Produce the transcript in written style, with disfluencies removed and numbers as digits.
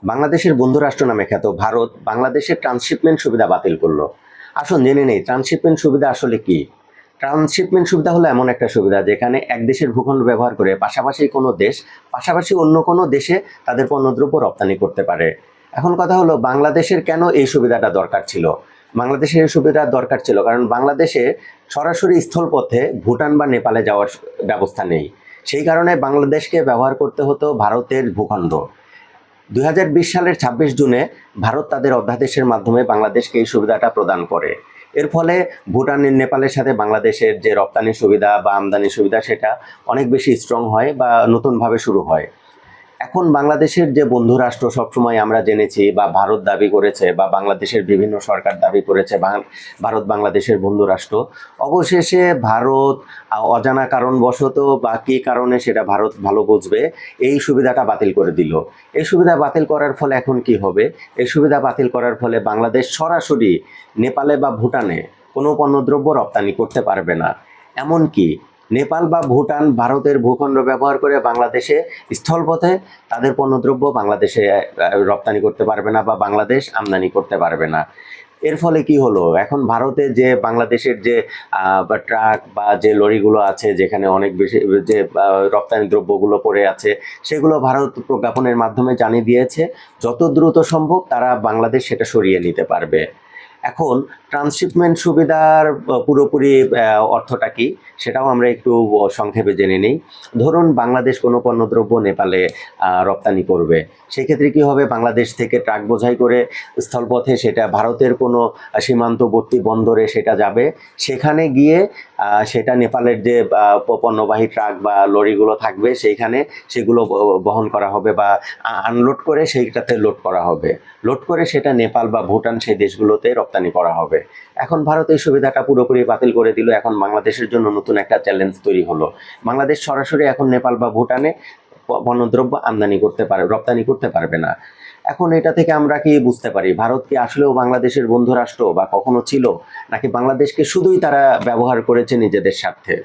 বাংলাদেশের বন্ধু রাষ্ট্র নামে খ্যাত ভারত বাংলাদেশের ট্রান্সশিপমেন্ট সুবিধা বাতিল করলো। আসুন জেনে নেই ট্রান্সশিপমেন্ট সুবিধা আসলে কি। ট্রান্সশিপমেন্ট সুবিধা হলো এমন একটা সুবিধা যেখানে এক দেশের ভূখণ্ড ব্যবহার করে পাশাপাশি অন্য কোনো দেশে তাদের পণ্যদ্রব্য রপ্তানি করতে পারে। এখন কথা হলো বাংলাদেশের কেন এই সুবিধাটা দরকার ছিল। বাংলাদেশের এই সুবিধা দরকার ছিল কারণ বাংলাদেশে সরাসরি স্থলপথে ভুটান বা নেপালে যাওয়ার ব্যবস্থা নেই। সেই কারণে বাংলাদেশকে ব্যবহার করতে হতো ভারতের ভূখণ্ড। 2020 সালের 26 জুনে ভারত তাদের অধ্যাদেশের মাধ্যমে বাংলাদেশকে এই সুবিধাটা প্রদান করে। এর ফলে ভুটান নেপালের সাথে বাংলাদেশের যে রপ্তানি সুবিধা বা আমদানি সুবিধা সেটা অনেক বেশি স্ট্রং হয় বা নতুনভাবে শুরু হয়। এখন বাংলাদেশের যে বন্ধু রাষ্ট্র সবসময় আমরা জেনেছি বা ভারত দাবি করেছে বা বাংলাদেশের বিভিন্ন সরকার দাবি করেছে ভারত বাংলাদেশের বন্ধু রাষ্ট্র, অবশেষে ভারত অজানা কারণবশত বা কী কারণে সেটা ভারত ভালো বুঝবে এই সুবিধাটা বাতিল করে দিল। এই সুবিধা বাতিল করার ফলে এখন কি হবে, এই সুবিধা বাতিল করার ফলে বাংলাদেশ সরাসরি নেপালে বা ভুটানে কোনো পণ্যদ্রব্য রপ্তানি করতে পারবে না। এমনকি নেপাল বা ভুটান ভারতের ভূখণ্ড ব্যবহার করে বাংলাদেশে স্থলপথে তাদের পণ্যদ্রব্য বাংলাদেশে রপ্তানি করতে পারবে না বা বাংলাদেশ আমদানি করতে পারবে না। এর ফলে কি হলো, এখন ভারতে যে বাংলাদেশের যে ট্রাক বা যে লরিগুলো আছে যেখানে অনেক বেশি যে রপ্তানি দ্রব্যগুলো পড়ে আছে সেগুলো ভারত প্রজ্ঞাপনের মাধ্যমে জানিয়ে দিয়েছে যত দ্রুত সম্ভব তারা বাংলাদেশ সেটা সরিয়ে নিতে পারবে। এখন ট্রান্সশিপমেন্ট সুবিধার পুরোপুরি অর্থটা কি সেটাও আমরা একটু সংক্ষেপে জেনে নিই। ধরুন বাংলাদেশ কোনো পণ্যদ্রব্য নেপালে রপ্তানি করবে, সেক্ষেত্রে কি হবে, বাংলাদেশ থেকে ট্রাক বোঝাই করে স্থলপথে সেটা ভারতের কোনো সীমান্তবর্তী বন্দরে সেটা যাবে। সেখানে গিয়ে সেটা নেপালের যে পণ্যবাহী ট্রাক বা লরিগুলো থাকবে সেইখানে সেগুলো বহন করা হবে বা আনলোড করে সেইটাতে লোড করা হবে। লোড করে সেটা নেপাল বা ভুটান সেই দেশগুলোতে রপ্তানি করা হবে। এখন ভারত এই সুবিধাটা পুরোপুরি বাতিল করে দিল। এখন বাংলাদেশের জন্য নতুন একটা চ্যালেঞ্জ তৈরি হলো। বাংলাদেশ সরাসরি এখন নেপাল বা ভুটানে পণ্যদ্রব্য রপ্তানি করতে পারবে না। এখন এটা থেকে আমরা কি বুঝতে পারি, ভারত কি আসলেও বাংলাদেশের বন্ধু রাষ্ট্র বা কখনো ছিল, নাকি বাংলাদেশকে শুধুই তারা ব্যবহার করেছে নিজেদের স্বার্থে?